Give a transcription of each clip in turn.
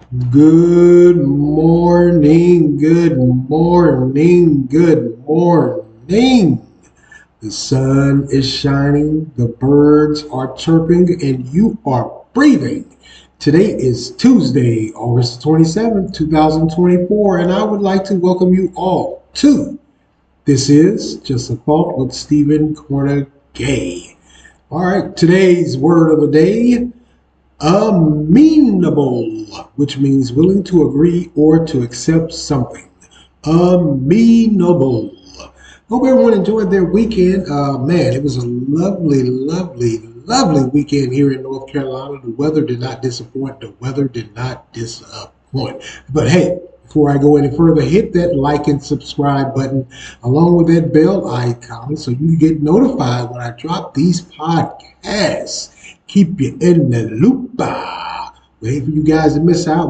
Good morning, good morning, good morning. The sun is shining, the birds are chirping, and you are breathing. Today is Tuesday, August 27th, 2024, and I would like to welcome you all to This Is Just a Thought with Stephen Cornegay. All right, today's word of the day: amenable, which means willing to agree or to accept something. Amenable. Hope everyone enjoyed their weekend. Man, it was a lovely, lovely, lovely weekend here in North Carolina. The weather did not disappoint. The weather did not disappoint. But hey, before I go any further, hit that like and subscribe button along with that bell icon so you get notified when I drop these podcasts. Keep you in the loop. Wait for you guys to miss out.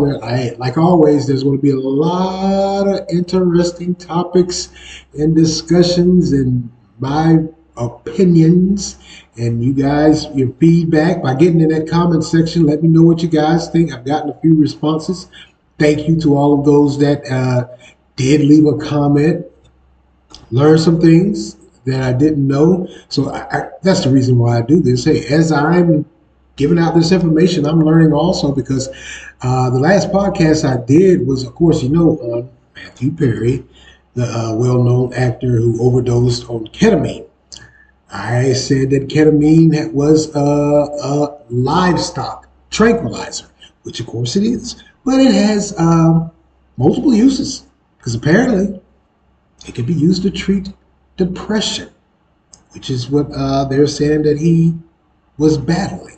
Like always, there's going to be a lot of interesting topics and discussions and my opinions. And you guys, your feedback by getting in that comment section, let me know what you guys think. I've gotten a few responses. Thank you to all of those that did leave a comment, learn some things that I didn't know. So that's the reason why I do this. Hey, as I'm giving out this information, I'm learning also because the last podcast I did was, of course, on Matthew Perry, the well-known actor who overdosed on ketamine. I said that ketamine was a livestock tranquilizer, which of course it is, but it has multiple uses because apparently it can be used to treat depression, which is what they're saying that he was battling.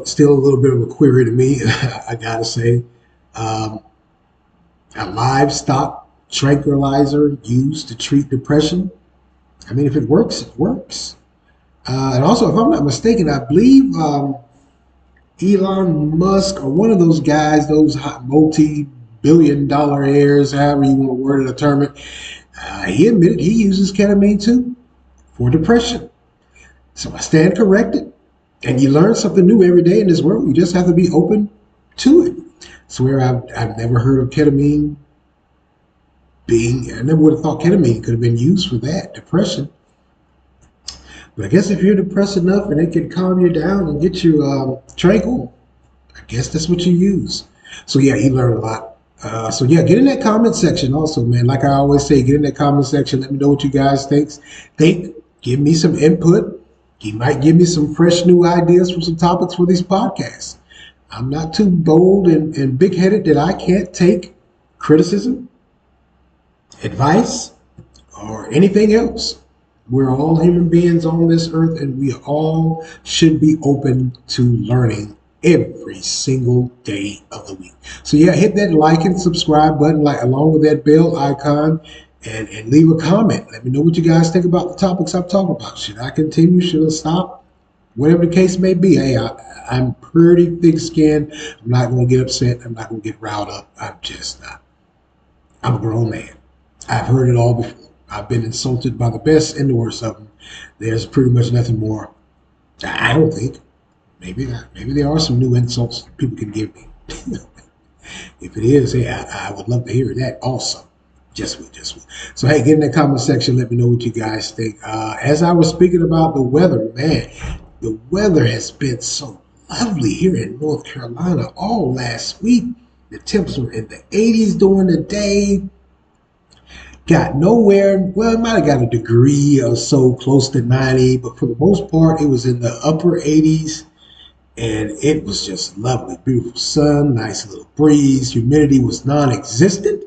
Still a little bit of a query to me, I gotta say. Um, a livestock tranquilizer used to treat depression. I mean, if it works, it works. And also, if I'm not mistaken, I believe Elon Musk or one of those guys, those multi-billion dollar heirs, however you want to word it or term it, he admitted he uses ketamine too for depression. So I stand corrected. And you learn something new every day in this world. You just have to be open to it. So where I've never heard of ketamine I never would have thought ketamine could have been used for that, depression. But I guess if you're depressed enough and it can calm you down and get you tranquil, I guess that's what you use. So yeah, he learned a lot. So yeah, get in that comment section also, man. Like I always say, get in that comment section. Let me know what you guys think. Give me some input. You might give me some fresh new ideas for some topics for these podcasts. I'm not too bold and big-headed that I can't take criticism, advice, or anything else. We're all human beings on this earth, and we all should be open to learning every single day of the week. So yeah, hit that like and subscribe button, like along with that bell icon, and leave a comment. Let me know what you guys think about the topics I'm talking about. Should I continue? Should I stop? Whatever the case may be. Hey, I'm pretty thick-skinned. I'm not going to get upset. I'm not going to get riled up. I'm just not. I'm a grown man. I've heard it all before. I've been insulted by the best and the worst of them. There's pretty much nothing more. I don't think. Maybe not. Maybe there are some new insults people can give me. If it is, hey, I would love to hear that also. Just would. So hey, get in the comment section. Let me know what you guys think. As I was speaking about the weather, man, the weather has been so lovely here in North Carolina all last week. The temps were in the 80s during the day. Got nowhere. Well, it might have got a degree or so close to 90, but for the most part, it was in the upper 80s. And it was just lovely, beautiful sun, nice little breeze. Humidity was non-existent.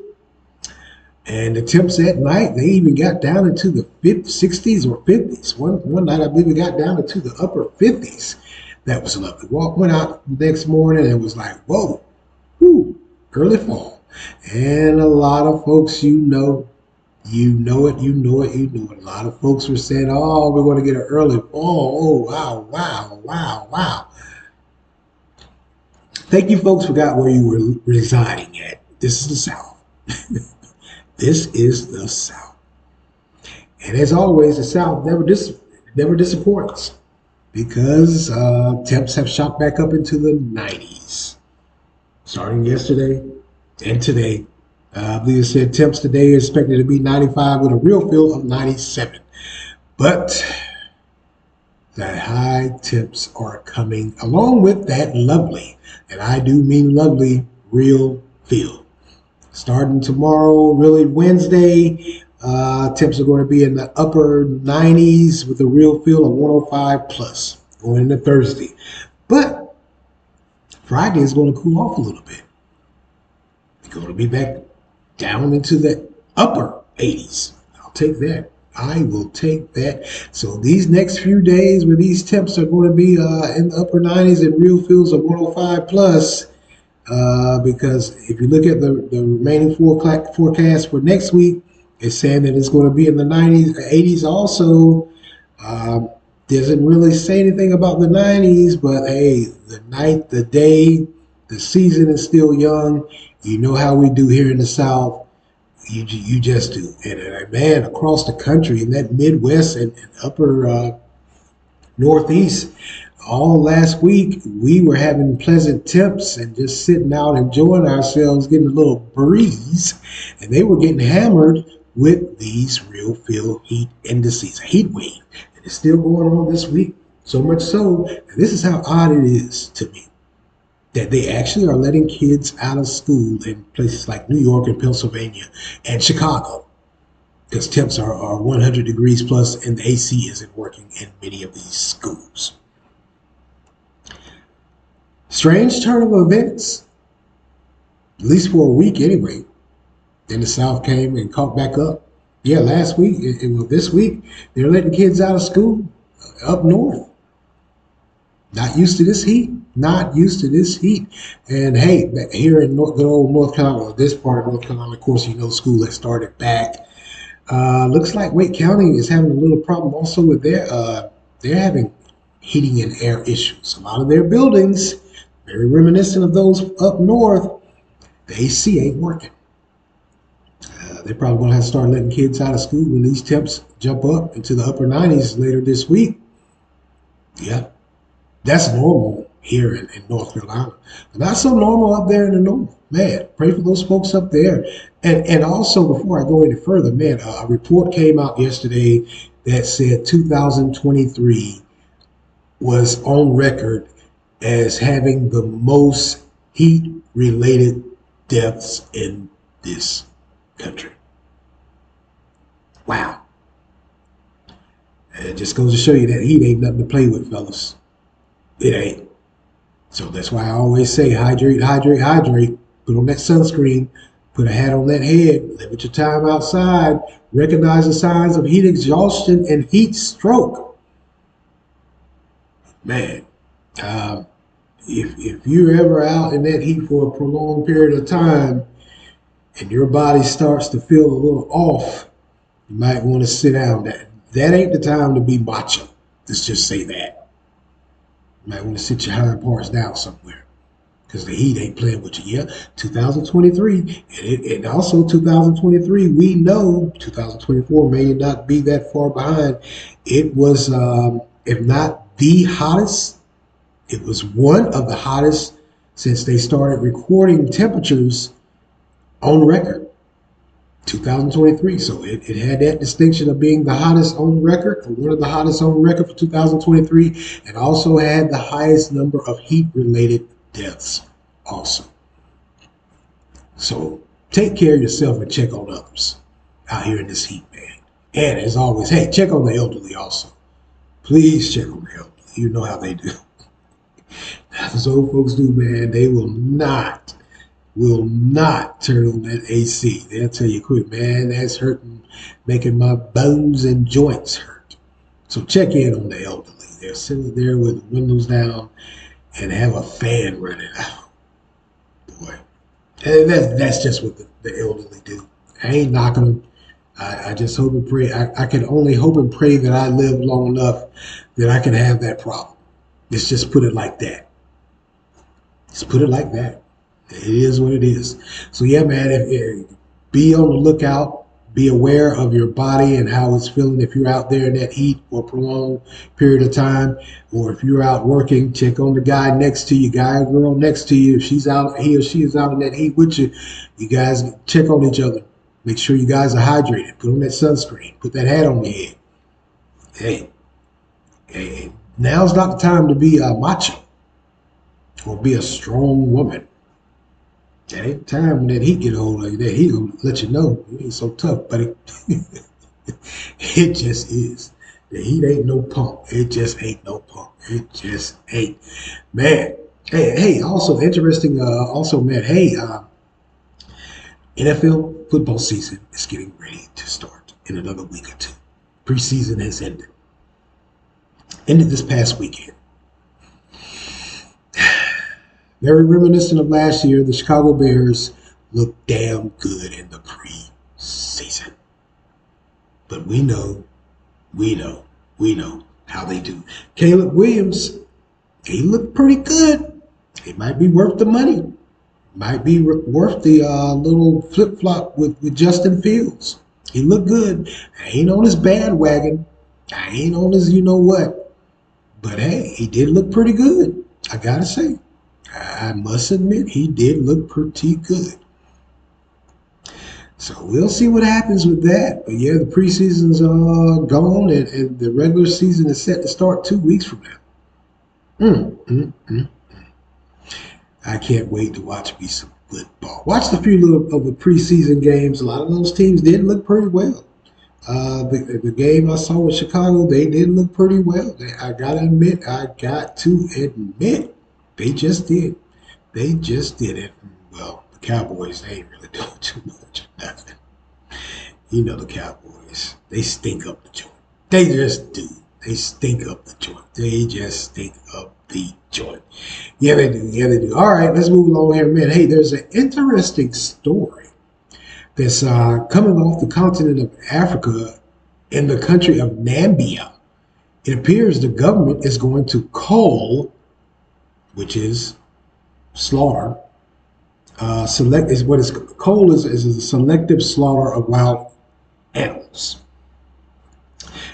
And the temps at night, they even got down into the 60s or 50s. One night, I believe it got down into the upper 50s. That was lovely. Went out the next morning and it was like, whoa, whoo, early fall. And a lot of folks, you know it. A lot of folks were saying, oh, we're going to get an early fall. Oh, wow. Thank you folks forgot where you were residing at. This is the South. This is the South. And as always, the South never disappoints. because temps have shot back up into the 90s, starting yesterday and today. I believe it said temps today is expected to be 95 with a real feel of 97. But the high temps are coming along with that lovely, and I do mean lovely, real feel. Starting tomorrow, really Wednesday, temps are going to be in the upper 90s with a real feel of 105 plus going into Thursday. But Friday is going to cool off a little bit. It's going to be back down into the upper 80s. I'll take that. I will take that. So these next few days where these temps are going to be in the upper 90s and real feels of 105 plus, because if you look at the remaining forecast for next week, it's saying that it's going to be in the 90s, 80s also. Doesn't really say anything about the 90s, but hey, the night, the day, the season is still young. You know how we do here in the South. You just do. And man, across the country in that Midwest and upper Northeast, all last week we were having pleasant temps and just sitting out enjoying ourselves, getting a little breeze, and they were getting hammered with these real feel heat indices, a heat wave, and it's still going on this week. So much so, and this is how odd it is to me, that they actually are letting kids out of school in places like New York and Pennsylvania and Chicago, because temps are 100 degrees plus and the AC isn't working in many of these schools. Strange turn of events, at least for a week anyway. Then the South came and caught back up. Yeah, last week, well, this week, they're letting kids out of school up north. Not used to this heat. Not used to this heat. And hey, here in good old North Carolina, or this part of North Carolina, of course, you know, school has started back. Looks like Wake County is having a little problem also with they're having heating and air issues. A lot of their buildings, very reminiscent of those up north, the AC ain't working. They're probably going to have to start letting kids out of school when these temps jump up into the upper 90s later this week. Yeah, that's normal here in North Carolina. But not so normal up there in the north. Man, pray for those folks up there. And also, before I go any further, man, a report came out yesterday that said 2023 was on record as having the most heat-related deaths in this country. Wow. And it just goes to show you that heat ain't nothing to play with, fellas. It ain't. So that's why I always say hydrate, hydrate, hydrate. Put on that sunscreen. Put a hat on that head. Limit your time outside. Recognize the signs of heat exhaustion and heat stroke. Man, if you're ever out in that heat for a prolonged period of time and your body starts to feel a little off, you might want to sit down. That ain't the time to be macho. Let's just say that. You might want to sit your hind parts down somewhere, because the heat ain't playing with you. Yeah, 2023, and also 2023, we know 2024 may not be that far behind. It was, if not the hottest, it was one of the hottest since they started recording temperatures on record. 2023, so it had that distinction of being the hottest on record, or one of the hottest on record for 2023, and also had the highest number of heat-related deaths also. So take care of yourself and check on others out here in this heat, man. And as always, hey, check on the elderly also. Please check on the elderly. You know how they do. Those old folks do, man. They will not turn on that AC. They'll tell you quick, man, that's hurting, making my bones and joints hurt. So check in on the elderly. They're sitting there with the windows down and have a fan running. Oh, boy. And that's just what the elderly do. I ain't knocking them. I just hope and pray. I can only hope and pray that I live long enough that I can have that problem. Let's just put it like that. Just put it like that. It is what it is. So yeah, man, be on the lookout. Be aware of your body and how it's feeling. If you're out there in that heat for a prolonged period of time, or if you're out working, check on the guy next to you, guy or girl next to you. If she's out, he or she is out in that heat with you, you guys check on each other. Make sure you guys are hydrated. Put on that sunscreen. Put that hat on your head. Hey, now's not the time to be a macho or be a strong woman. That ain't the time when that heat get old like that. He gonna let you know he ain't so tough, but it just is. The heat ain't no pump. It just ain't no pump. It just ain't. Man. Hey, also interesting, also, man, hey, NFL football season is getting ready to start in another week or two. Preseason has ended. Ended this past weekend. Very reminiscent of last year, the Chicago Bears looked damn good in the preseason. But we know how they do. Caleb Williams, he looked pretty good. It might be worth the money. Might be worth the little flip-flop with Justin Fields. He looked good. I ain't on his bandwagon. I ain't on his you-know-what. But, hey, he did look pretty good. I got to say. I must admit, he did look pretty good. So we'll see what happens with that. But, yeah, the preseason's gone, and the regular season is set to start 2 weeks from now. I can't wait to watch me some football. Watched a few little of the preseason games. A lot of those teams did look pretty well. The game I saw with Chicago, they did look pretty well. I got to admit, they just did. They just did it. Well, the Cowboys, they ain't really doing too much or nothing. You know the Cowboys. They stink up the joint. They just do. They stink up the joint. They just stink up the joint. Yeah, they do. Yeah, they do. All right, let's move along here, man. Hey, there's an interesting story that's coming off the continent of Africa in the country of Namibia. It appears the government is going to cull, which is slaughter. Cull is a selective slaughter of wild animals.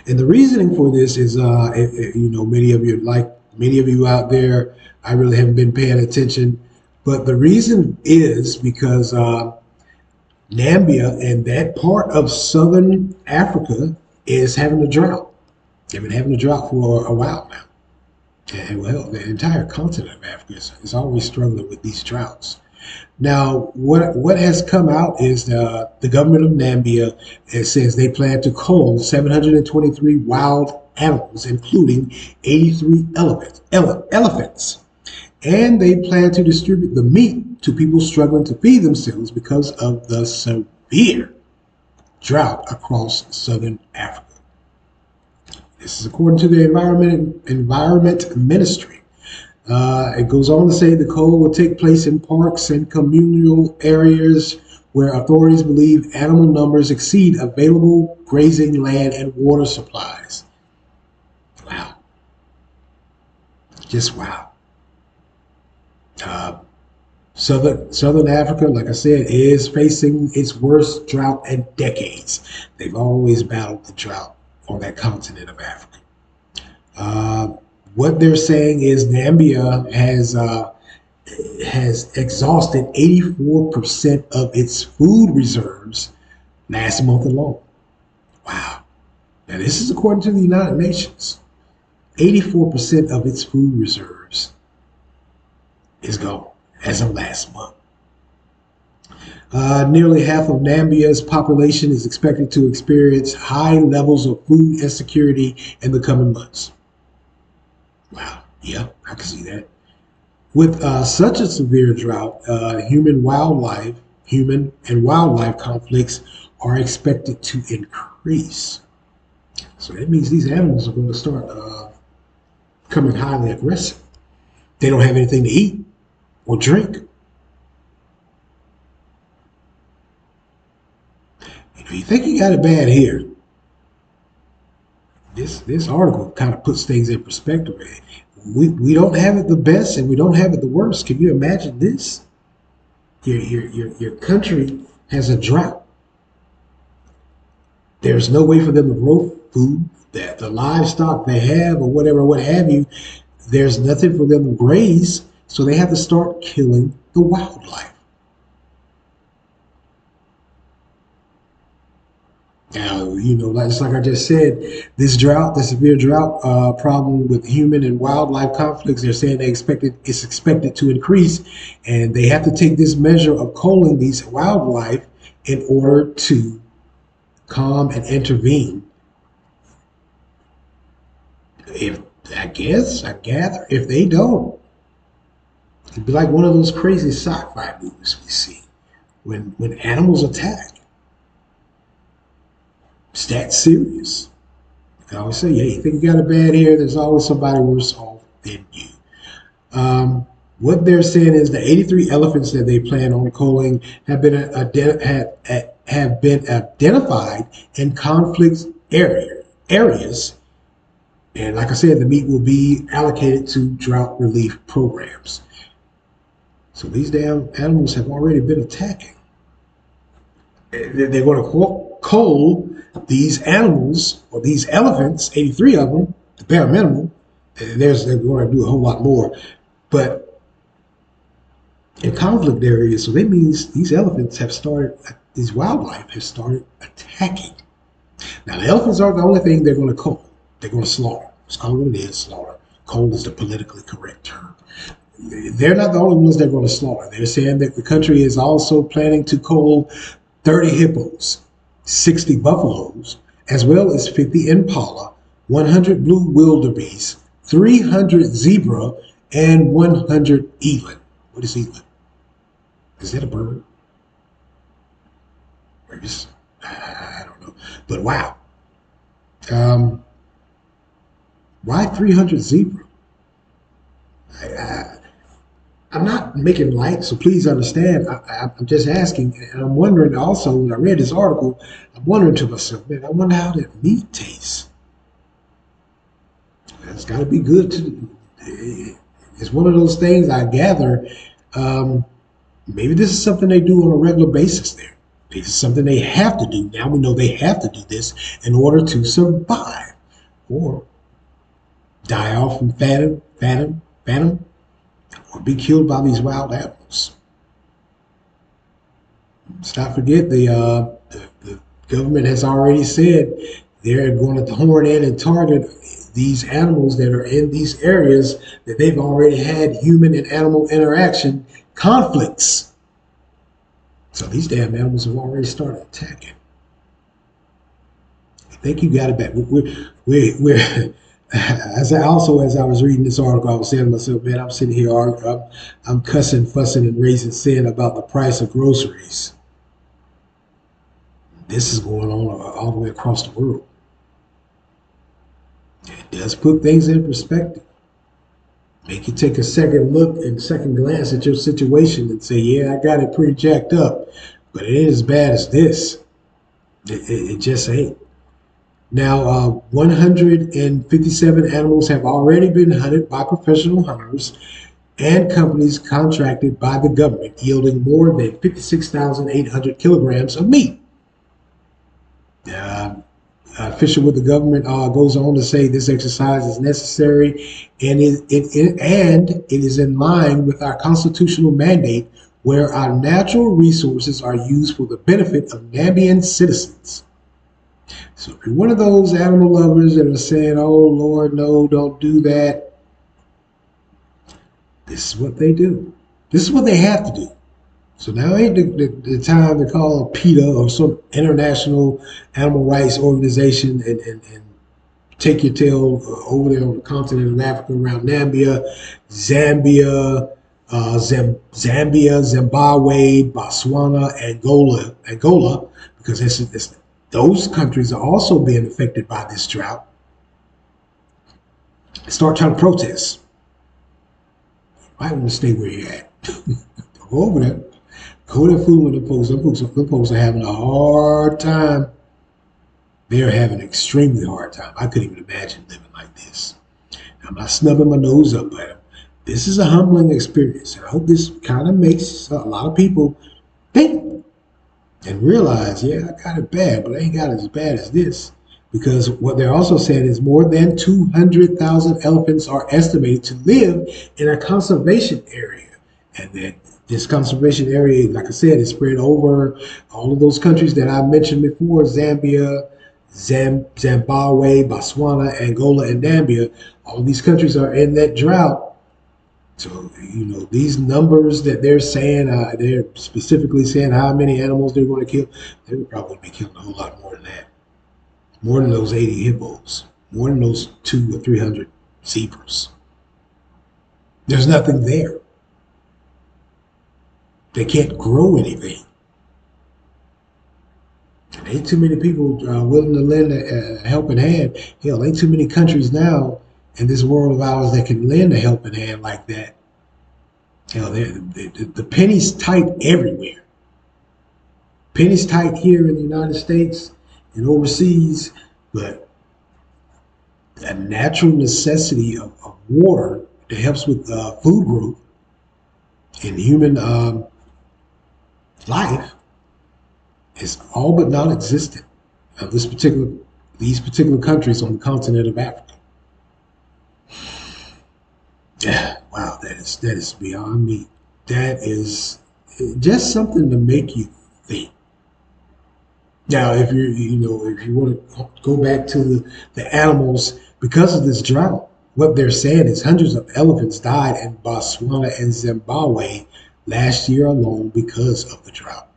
And the reasoning for this is, many of you out there, I really haven't been paying attention, but the reason is because Namibia and that part of southern Africa is having a drought. They've been having a drought for a while now. And well, the entire continent of Africa is always struggling with these droughts. Now, what has come out is the government of Namibia says they plan to cull 723 wild animals, including 83 elephants. And they plan to distribute the meat to people struggling to feed themselves because of the severe drought across southern Africa. This is according to the Environment Ministry. It goes on to say the cull will take place in parks and communal areas where authorities believe animal numbers exceed available grazing land and water supplies. Wow. Just wow. Southern Africa, like I said, is facing its worst drought in decades. They've always battled the drought on that continent of Africa. What they're saying is Namibia has exhausted 84% of its food reserves last month alone. Wow. Now, this is according to the United Nations. 84% of its food reserves is gone as of last month. Nearly half of Namibia's population is expected to experience high levels of food insecurity in the coming months. Wow, yeah, I can see that. With such a severe drought, human and wildlife conflicts are expected to increase. So that means these animals are going to start becoming highly aggressive. They don't have anything to eat or drink. You think you got it bad here. This article kind of puts things in perspective. We don't have it the best and we don't have it the worst. Can you imagine this? Your country has a drought. There's no way for them to grow food, that the livestock they have or whatever, what have you, there's nothing for them to graze, so they have to start killing the wildlife. Now, just like I just said, this drought, the severe drought problem with human and wildlife conflicts, they're saying it's expected to increase, and they have to take this measure of culling these wildlife in order to calm and intervene. If I gather, if they don't, it'd be like one of those crazy sci-fi movies we see when animals attack. It's that serious. I always say, yeah, you think you got a bad hair, there's always somebody worse off than you. What they're saying is the 83 elephants that they plan on culling have been identified in conflict areas, and like I said, the meat will be allocated to drought relief programs. So these damn animals have already been attacking. They're going to cull these animals, or these elephants, 83 of them, the bare minimum. They're going to do a whole lot more. But in conflict areas, so that means these elephants have started, these wildlife have started attacking. Now, the elephants aren't the only thing they're going to cull. They're going to slaughter. It's called what it is, slaughter. Cull is the politically correct term. They're not the only ones they're going to slaughter. They're saying that the country is also planning to cull 30 hippos, 60 buffaloes, as well as 50 impala, 100 blue wildebeest, 300 zebra, and 100 eland. What is eland? Is that a bird? Or just, I don't know. But wow. Why 300 zebra? I'm not making light, so please understand. I'm just asking, and I'm wondering also, when I read this article, I'm wondering to myself, man, I wonder how that meat tastes. It's got to be good it's one of those things I gather. Maybe this is something they do on a regular basis there. This is something they have to do. Now we know they have to do this in order to survive or die off from phantom, or be killed by these wild animals. Let's not forget the government has already said they're going to horn in and target these animals that are in these areas that they've already had human and animal interaction conflicts. So these damn animals have already started attacking. I think you got it back. We're as I was reading this article, I was saying to myself, man, I'm sitting here, I'm cussing, fussing, and raising sin about the price of groceries. This is going on all the way across the world. It does put things in perspective. Make you take a second look and second glance at your situation and say, yeah, I got it pretty jacked up, but it ain't as bad as this. It just ain't. Now, 157 animals have already been hunted by professional hunters and companies contracted by the government, yielding more than 56,800 kilograms of meat. Official with the government goes on to say this exercise is necessary and it is in line with our constitutional mandate, where our natural resources are used for the benefit of Nambian citizens. So if you're one of those animal lovers that are saying, oh, Lord, no, don't do that, this is what they do. This is what they have to do. So now ain't the time to call PETA or some international animal rights organization and take your tail over there on the continent of Africa, around Namibia, Zambia, Zimbabwe, Botswana, Angola, because those countries are also being affected by this drought. Start trying to protest. You might want to stay where you're at. Go over there. Go there fooling the folks. Them folks are having a hard time. They're having an extremely hard time. I couldn't even imagine living like this. I'm not snubbing my nose up at them. This is a humbling experience. And I hope this kind of makes a lot of people think. and realize, yeah, I got it bad, but I ain't got it as bad as this. Because what they're also saying is more than 200,000 elephants are estimated to live in a conservation area. And that this conservation area, like I said, is spread over all of those countries that I mentioned before: Zambia, Zimbabwe, Botswana, Angola, and Namibia. All these countries are in that drought. So, these numbers that they're saying, they're specifically saying how many animals they're going to kill. They would probably be killing a whole lot more than that. More than those 80 hippos. More than those 200 or 300 zebras. There's nothing there. They can't grow anything. And ain't too many people willing to lend a helping hand. Hell, ain't too many countries now in this world of ours that can lend a helping hand like that. Hell, the penny's tight everywhere. Penny's tight here in the United States and overseas, but a natural necessity of water that helps with food growth and human life is all but non-existent of these particular countries on the continent of Africa. Yeah, wow, that is beyond me. That is just something to make you think. Now, if you want to go back to the animals, because of this drought, what they're saying is hundreds of elephants died in Botswana and Zimbabwe last year alone because of the drought.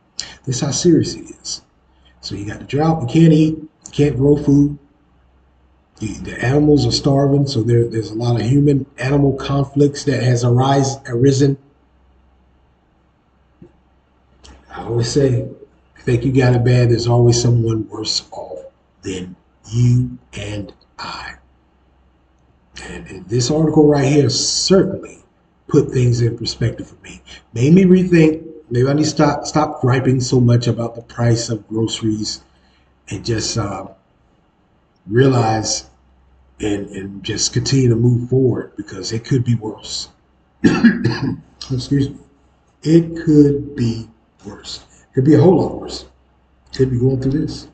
This is how serious it is. So you got the drought, you can't eat, you can't grow food. The animals are starving, so there's a lot of human animal conflicts that has arisen. I always say, I think you got it bad, there's always someone worse off than you and I. And this article right here certainly put things in perspective for me. Made me rethink. Maybe I need to stop griping so much about the price of groceries and just realize and just continue to move forward because it could be worse. Excuse me. It could be worse. It could be a whole lot worse. Could be going through this.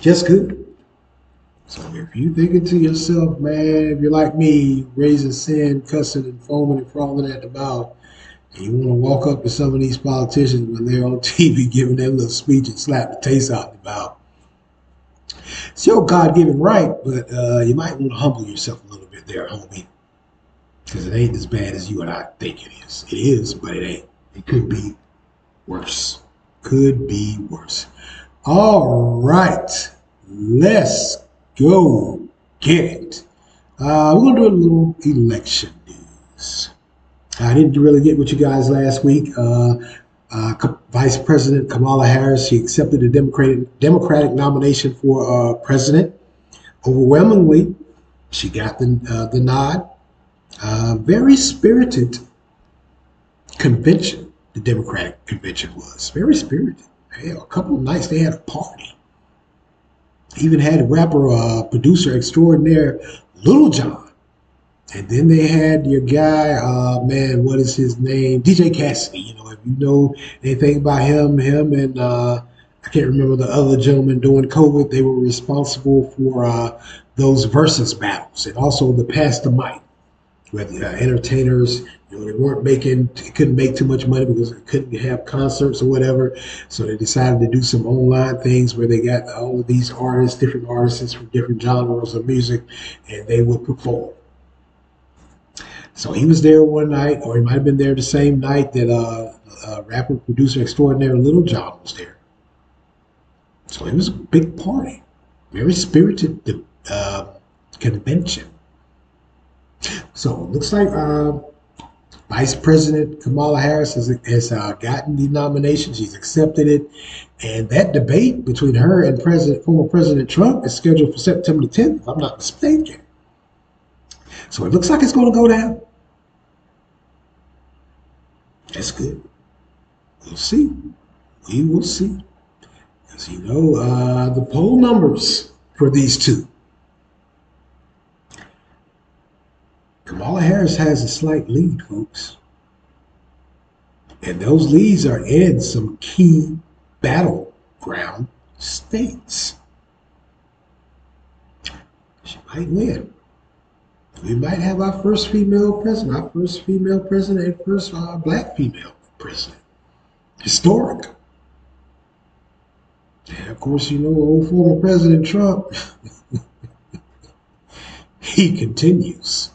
Just could. So if you thinking to yourself, man, if you're like me, raising sin, cussing and foaming and frothing at the mouth, and you want to walk up to some of these politicians when they're on TV giving their little speech and slap the taste out of the mouth, it's your God-given right, but you might want to humble yourself a little bit there, homie, because it ain't as bad as you and I think it is. It is, but it ain't. It could be worse. Could be worse. All right, let's go get it. We're going to do a little election news. I didn't really get with you guys last week. Vice President Kamala Harris, she accepted the Democratic nomination for president. Overwhelmingly, she got the nod. Very spirited convention, the Democratic convention was. Very spirited. Hell, a couple of nights they had a party. Even had rapper, producer extraordinaire, Little John. And then they had your guy, man, what is his name? DJ Cassidy. If you know anything about him and I can't remember the other gentleman during COVID, they were responsible for those versus battles and also the Pass the Mic, where the entertainers, they couldn't make too much money because they couldn't have concerts or whatever. So they decided to do some online things where they got all of these artists, different artists from different genres of music, and they would perform. So he was there one night, or he might have been there the same night that rapper, producer extraordinaire Little John was there. So it was a big party, very spirited convention. So it looks like Vice President Kamala Harris has gotten the nomination. She's accepted it. And that debate between her and former President Trump is scheduled for September the 10th, if I'm not mistaken. So it looks like it's going to go down. That's good. We'll see. We will see. Because the poll numbers for these two. Kamala Harris has a slight lead, folks. And those leads are in some key battleground states. She might win. We might have our first female president, and first black female president. Historic. And of course, you know, old former President Trump, he continues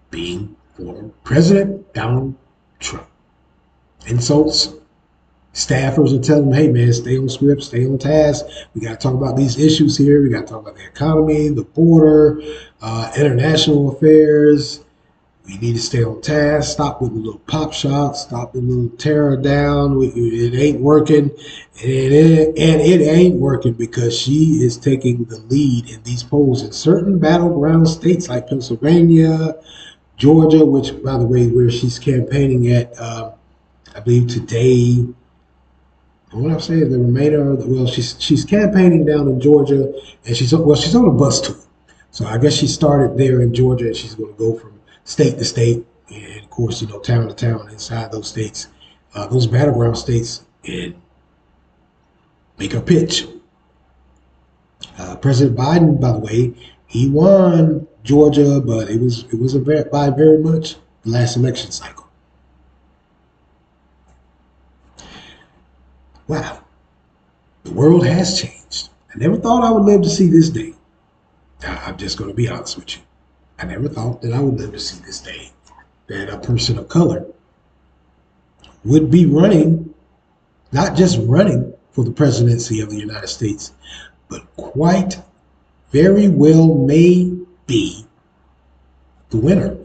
being former President Donald Trump. Insults. Staffers are telling him, hey man, stay on script, stay on task. We got to talk about these issues here. We got to talk about the economy, the border, international affairs. We need to stay on task. Stop with the little pop shots. Stop with the little tear down. It ain't working. And it ain't working because she is taking the lead in these polls in certain battleground states like Pennsylvania, Georgia, which, by the way, where she's campaigning at, I believe today. What I'm saying, the remainder of well, she's campaigning down in Georgia, and she's on a bus tour. So I guess she started there in Georgia, and she's going to go from state to state, and of course, you know, town to town inside those states, those battleground states, and make her pitch. President Biden, by the way, he won Georgia, but it was by very much the last election cycle. Wow, the world has changed. I never thought I would live to see this day. I'm just going to be honest with you. I never thought that I would live to see this day, that a person of color would be running, not just running for the presidency of the United States, but quite very well may be the winner.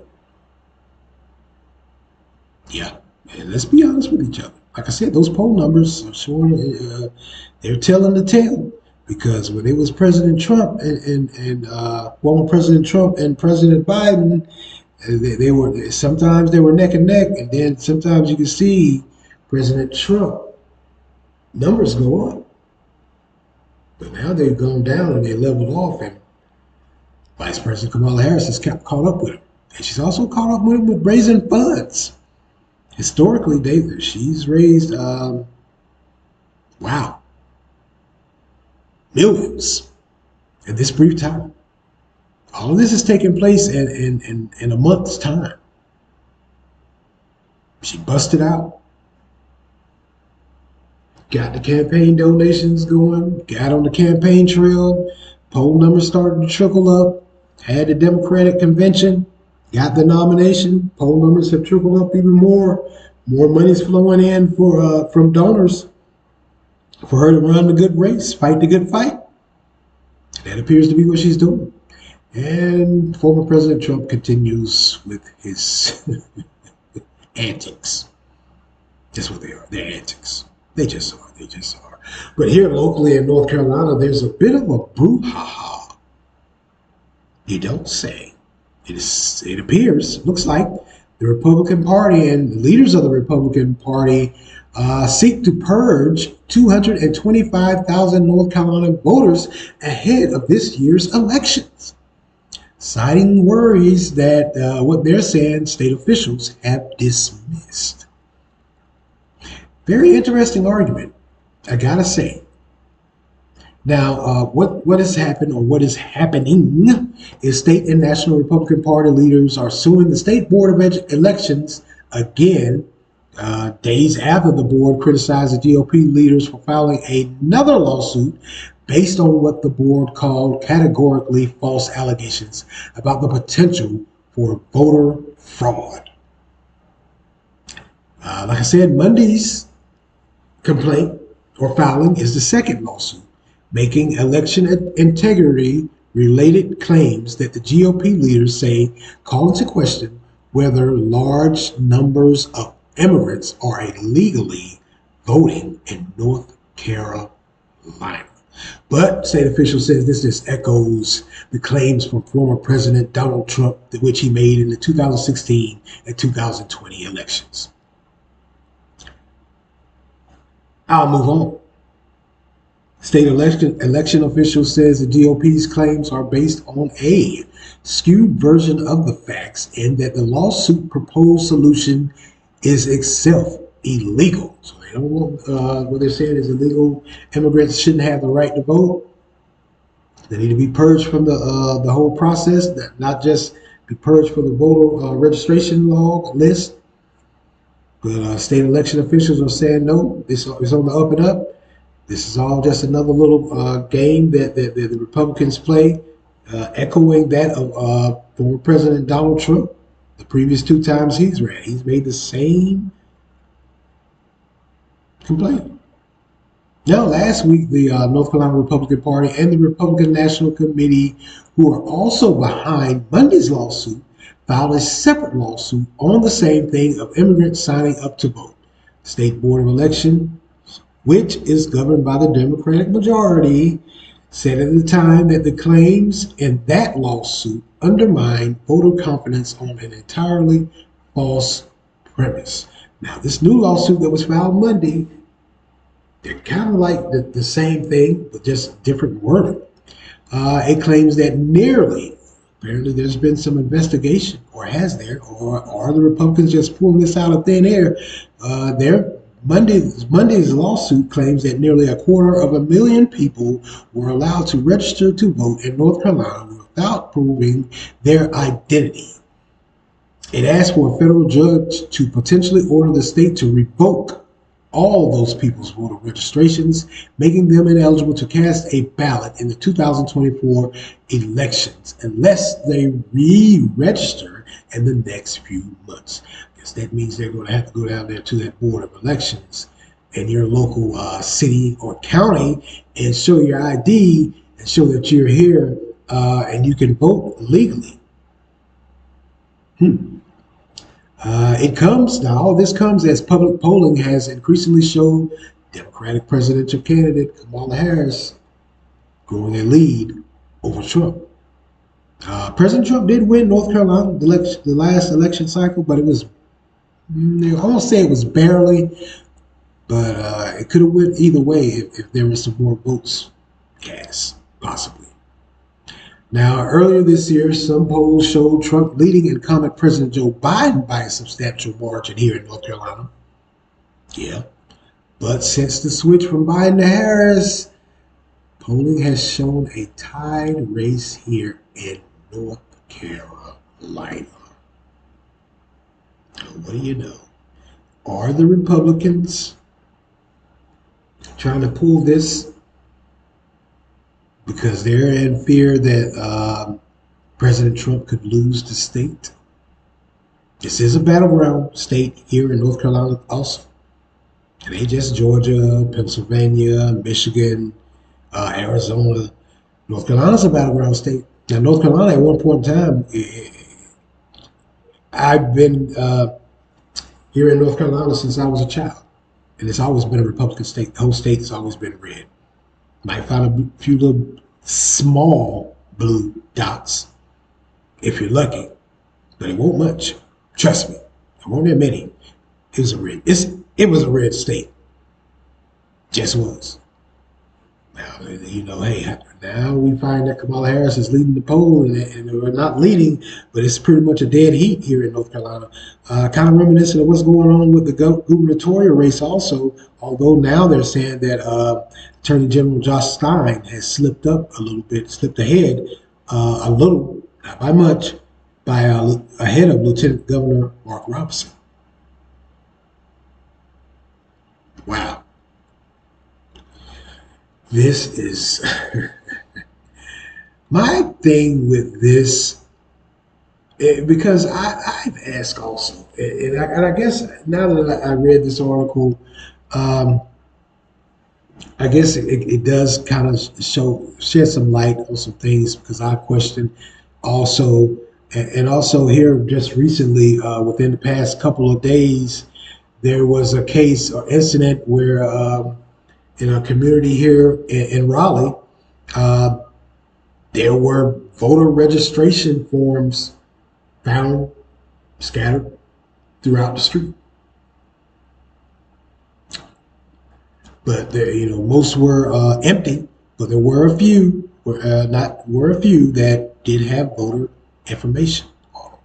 Yeah, and let's be honest with each other. Like I said, those poll numbers are showing, they're telling the tale. Because when it was President Trump and former President Trump and President Biden, they were sometimes they were neck and neck, and then sometimes you can see President Trump numbers go up. But now they've gone down and they leveled off, and Vice President Kamala Harris has caught up with him, and she's also caught up with him with raising funds. Historically, she's raised, wow, millions in this brief time. All of this is taking place in a month's time. She busted out, got the campaign donations going, got on the campaign trail, poll numbers started to trickle up, had the Democratic convention, got the nomination, poll numbers have trickled up even more. More money's flowing in from donors for her to run the good race, fight the good fight. That appears to be what she's doing. And former President Trump continues with his antics. That's what they are. They're antics. They just are. They just are. But here locally in North Carolina, there's a bit of a brouhaha. You don't say. It appears, looks like, the Republican Party and the leaders of the Republican Party seek to purge 225,000 North Carolina voters ahead of this year's elections, citing worries that what they're saying state officials have dismissed. Very interesting argument, I gotta say. Now, what has happened, or what is happening, is state and national Republican Party leaders are suing the State Board of Elections again, days after the board criticized the GOP leaders for filing another lawsuit based on what the board called categorically false allegations about the potential for voter fraud. Like I said, Monday's complaint or filing is the second lawsuit, making election integrity related claims that the GOP leaders say call into question whether large numbers of immigrants are illegally voting in North Carolina. But state officials says this just echoes the claims from former President Donald Trump, which he made in the 2016 and 2020 elections. I'll move on. State election officials says the GOP's claims are based on a skewed version of the facts, and that the lawsuit proposed solution is itself illegal. So they don't want what they're saying is illegal immigrants shouldn't have the right to vote. They need to be purged from the whole process, not just be purged from the voter registration log list. But state election officials are saying no. This is on the up and up. This is all just another little game that the Republicans play, echoing that of former President Donald Trump. The previous two times he's ran, he's made the same complaint. Now, last week, the North Carolina Republican Party and the Republican National Committee, who are also behind Monday's lawsuit, filed a separate lawsuit on the same thing of immigrants signing up to vote. The State Board of Election, which is governed by the Democratic majority, said at the time that the claims in that lawsuit undermine voter confidence on an entirely false premise. Now, this new lawsuit that was filed Monday, they're kind of like the same thing, but just different wording. It claims that apparently there's been some investigation, or has there, or are the Republicans just pulling this out of thin air? Monday's lawsuit claims that nearly 250,000 people were allowed to register to vote in North Carolina without proving their identity. It asked for a federal judge to potentially order the state to revoke all those people's voter registrations, making them ineligible to cast a ballot in the 2024 elections unless they re-register in the next few months. I guess that means they're going to have to go down there to that Board of Elections in your local city or county and show your ID and show that you're here and you can vote legally. All this comes as public polling has increasingly showed Democratic presidential candidate Kamala Harris growing a lead over Trump. President Trump did win North Carolina the last election cycle, but it was, I won't say it was barely, but it could have went either way if there were some more votes cast, possibly. Now, earlier this year, some polls showed Trump leading incumbent President Joe Biden by a substantial margin here in North Carolina. Yeah. But since the switch from Biden to Harris, polling has shown a tied race here in North Carolina. What do you know? Are the Republicans trying to pull this because they're in fear that President Trump could lose the state? This is a battleground state here in North Carolina also. It ain't just Georgia, Pennsylvania, Michigan, Arizona. North Carolina's a battleground state. Now, North Carolina, at one point in time, I've been here in North Carolina since I was a child. And it's always been a Republican state. The whole state has always been red. Might find a few little small blue dots if you're lucky, but it won't much. Trust me, I won't admit it. It was a red. It was a red state. Just was. Now, hey, now we find that Kamala Harris is leading the poll, and we're not leading, but it's pretty much a dead heat here in North Carolina. Kind of reminiscent of what's going on with the gubernatorial race also, although now they're saying that Attorney General Josh Stein has slipped up a little bit, slipped ahead a little, not by much, ahead of Lieutenant Governor Mark Robinson. Wow. This is my thing with this, because I've asked also, and I guess now that I read this article, I guess it does kind of shed some light on some things, because I questioned also, and also here just recently, within the past couple of days, there was a case or incident where in a community here in Raleigh, there were voter registration forms found scattered throughout the street. But most were empty, but there were a few that did have voter information on them.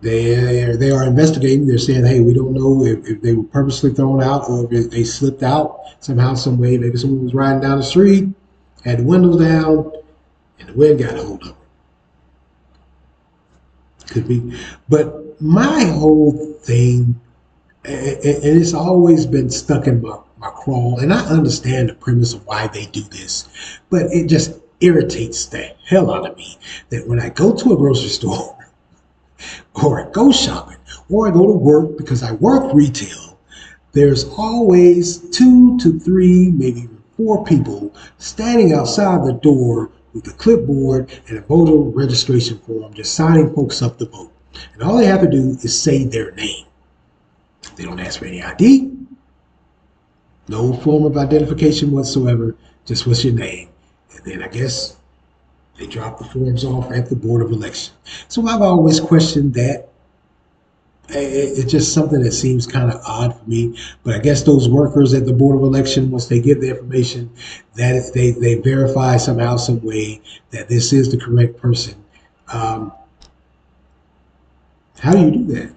They are investigating. They're saying, hey, we don't know if they were purposely thrown out or if they slipped out somehow, some way. Maybe someone was riding down the street, had the windows down, and the wind got a hold of them. Could be. But my whole thing, and it's always been stuck in my crawl, and I understand the premise of why they do this, but it just irritates the hell out of me that when I go to a grocery store or I go shopping or I go to work because I work retail, there's always 2 to 3, maybe even 4 people standing outside the door with a clipboard and a voter registration form, just signing folks up to vote. And all they have to do is say their name. They don't ask for any ID, no form of identification whatsoever, just what's your name. And then I guess they drop the forms off at the Board of Election. So I've always questioned that. It's just something that seems kind of odd for me. But I guess those workers at the Board of Election, once they get the information, that they verify somehow, some way that this is the correct person. Um, how do you do that?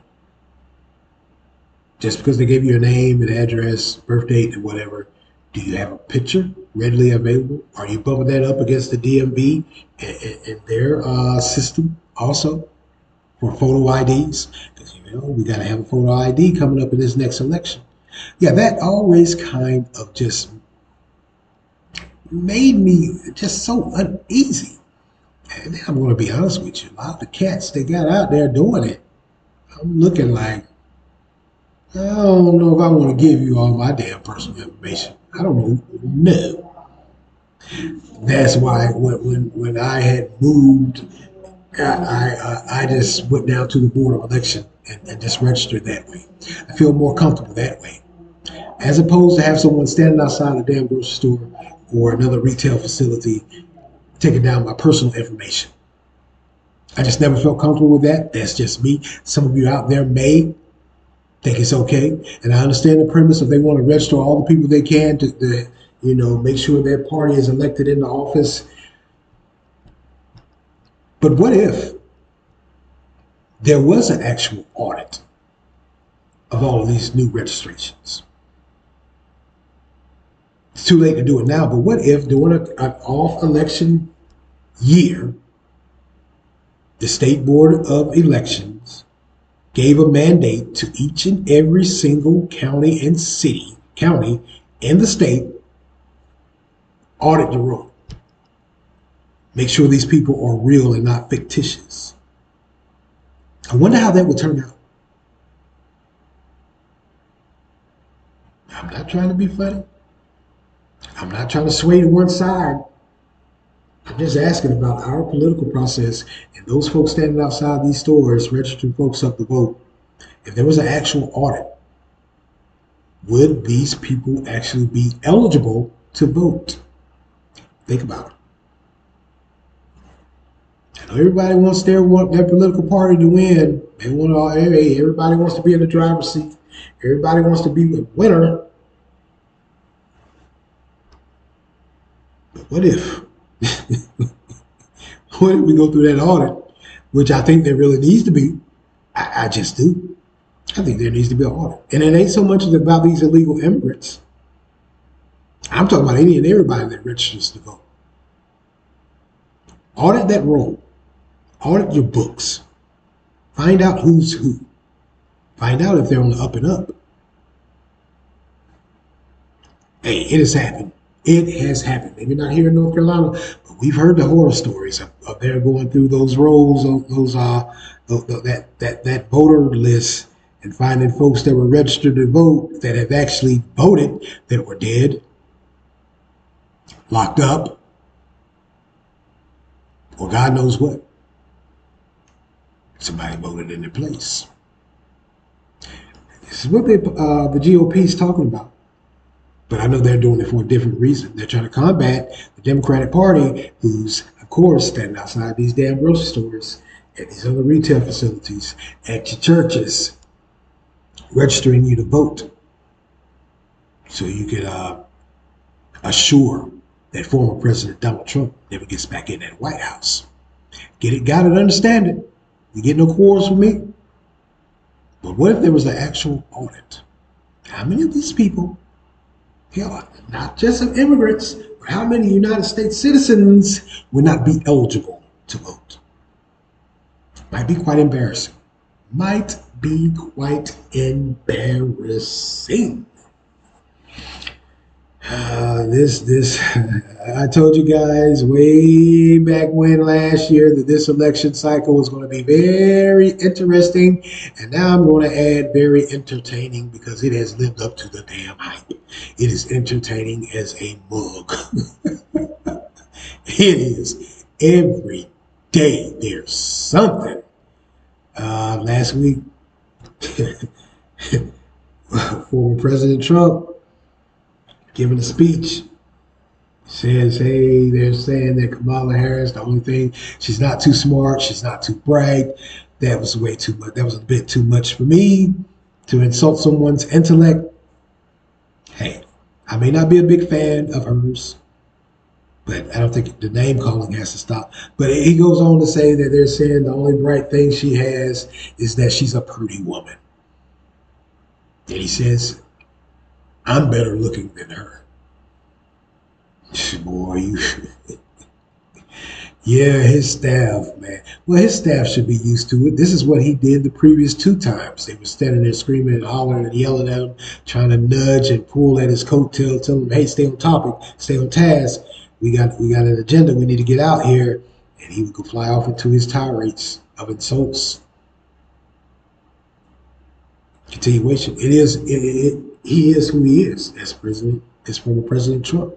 Just because they gave you a name, an address, birth date, and whatever, do you have a picture readily available? Are you bumping that up against the DMV and their system also for photo IDs? Because we got to have a photo ID coming up in this next election. Yeah, that always kind of just made me just so uneasy. And I'm going to be honest with you, a lot of the cats they got out there doing it, I'm looking like, I don't know if I want to give you all my damn personal information. I don't know. No. That's why when I had moved, I just went down to the Board of Election and just registered that way. I feel more comfortable that way. As opposed to have someone standing outside a damn grocery store or another retail facility taking down my personal information. I just never felt comfortable with that. That's just me. Some of you out there may think it's okay. And I understand the premise if they want to register all the people they can to make sure their party is elected into office. But what if there was an actual audit of all of these new registrations? It's too late to do it now, but what if during an off-election year, the State Board of Elections gave a mandate to each and every single county in the state, audit the roll. Make sure these people are real and not fictitious. I wonder how that would turn out. I'm not trying to be funny. I'm not trying to sway to one side. I'm just asking about our political process and those folks standing outside these stores registering folks up to vote. If there was an actual audit, would these people actually be eligible to vote? Think about it. I know everybody wants their political party to win. Everybody wants to be in the driver's seat. Everybody wants to be a winner. But what if? What if we go through that audit, which I think there really needs to be? I just do. I think there needs to be an audit. And it ain't so much about these illegal immigrants. I'm talking about any and everybody that registers to vote. Audit that roll. Audit your books. Find out who's who. Find out if they're on the up and up. Hey, it has happened. It has happened. Maybe not here in North Carolina, but we've heard the horror stories of their going through those rolls, that voter list, and finding folks that were registered to vote that have actually voted that were dead, locked up, or God knows what. Somebody voted in their place. This is what the GOP is talking about. But I know they're doing it for a different reason. They're trying to combat the Democratic Party, who's, of course, standing outside these damn grocery stores, at these other retail facilities, at your churches, registering you to vote. So you can assure that former President Donald Trump never gets back in that White House. Get it, got it, understand it. You get no quarrels from me. But what if there was an actual audit? How many of these people, hell, not just of immigrants, but how many United States citizens would not be eligible to vote? Might be quite embarrassing. Might be quite embarrassing. I told you guys way back when last year that this election cycle was going to be very interesting, and now I'm going to add very entertaining because it has lived up to the damn hype. It is entertaining as a mug. It is every day. There's something. Last week, former President Trump giving a speech says, hey, they're saying that Kamala Harris, the only thing, she's not too smart, she's not too bright. That was way too much. That was a bit too much for me to insult someone's intellect. Hey, I may not be a big fan of hers, but I don't think the name calling has to stop. But he goes on to say that they're saying the only bright thing she has is that she's a pretty woman. And he says, I'm better looking than her. Boy, yeah, his staff, man. Well, his staff should be used to it. This is what he did the previous 2 times. They were standing there screaming and hollering and yelling at him, trying to nudge and pull at his coattail, telling him, hey, stay on topic, stay on task. We got an agenda. We need to get out here. And he would go fly off into his tirades of insults. Continuation. He is who he is as president, as former President Trump.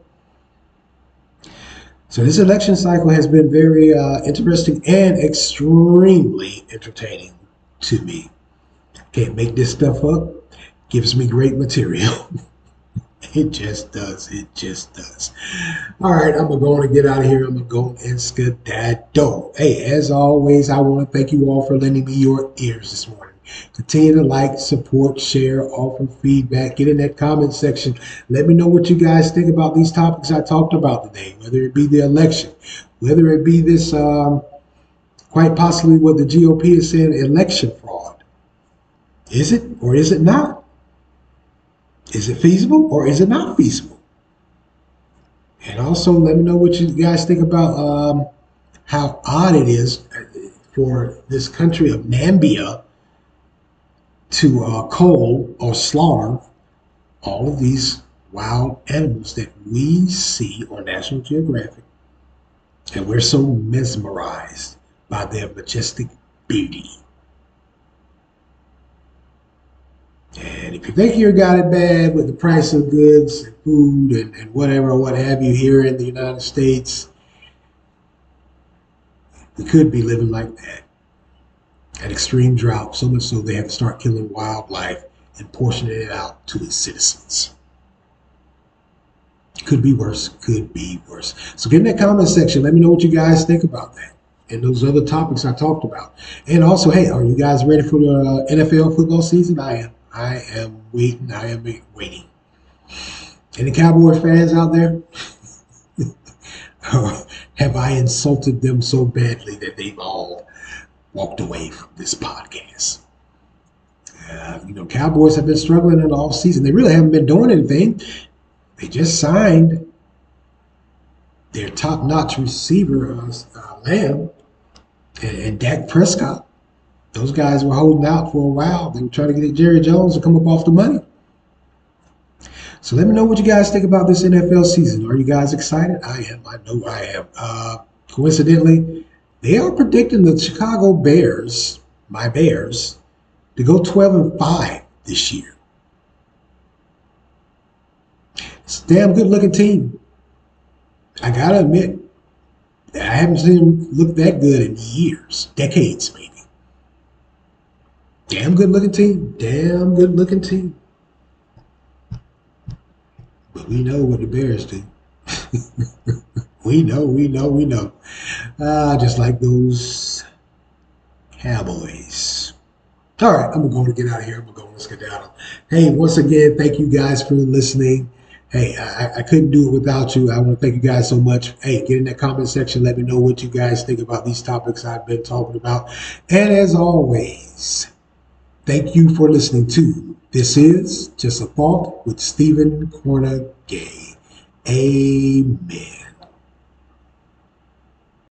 So this election cycle has been very interesting and extremely entertaining to me. Can't make this stuff up. Gives me great material. It just does. It just does. All right, I'm going to get out of here. I'm going to go and skedaddle. Hey, as always, I want to thank you all for lending me your ears this morning. Continue to like, support, share, offer feedback. Get in that comment section. Let me know what you guys think about these topics I talked about today, whether it be the election, whether it be this, quite possibly what the GOP is saying, election fraud. Is it or is it not? Is it feasible or is it not feasible? And also let me know what you guys think about how odd it is for this country of Namibia to cull or slaughter all of these wild animals that we see on National Geographic. And we're so mesmerized by their majestic beauty. And if you think you got it bad with the price of goods and food and whatever, what have you here in the United States, we could be living like that. An extreme drought, so much so they have to start killing wildlife and portioning it out to its citizens. Could be worse, could be worse. So get in that comment section. Let me know what you guys think about that and those other topics I talked about. And also, hey, are you guys ready for the NFL football season? I am waiting. I am waiting. Any Cowboy fans out there? Or have I insulted them so badly that they've all walked away from this podcast? Cowboys have been struggling in the off season. They really haven't been doing anything. They just signed their top-notch receiver, Lamb, and Dak Prescott. Those guys were holding out for a while. They were trying to get Jerry Jones to come up off the money. So let me know what you guys think about this NFL season. Are you guys excited? I am. I know I am. Coincidentally, they are predicting the Chicago Bears, my Bears, to go 12-5 this year. It's a damn good-looking team. I gotta admit, I haven't seen them look that good in years, decades maybe. Damn good-looking team. Damn good-looking team. But we know what the Bears do. We know. Just like those Cowboys. All right, I'm going to get out of here. I'm going to skedaddle. Hey, once again, thank you guys for listening. Hey, I couldn't do it without you. I want to thank you guys so much. Hey, get in that comment section. Let me know what you guys think about these topics I've been talking about. And as always, Thank you for listening to This Is Just a Thought with Stephen Corner Gay. Amen.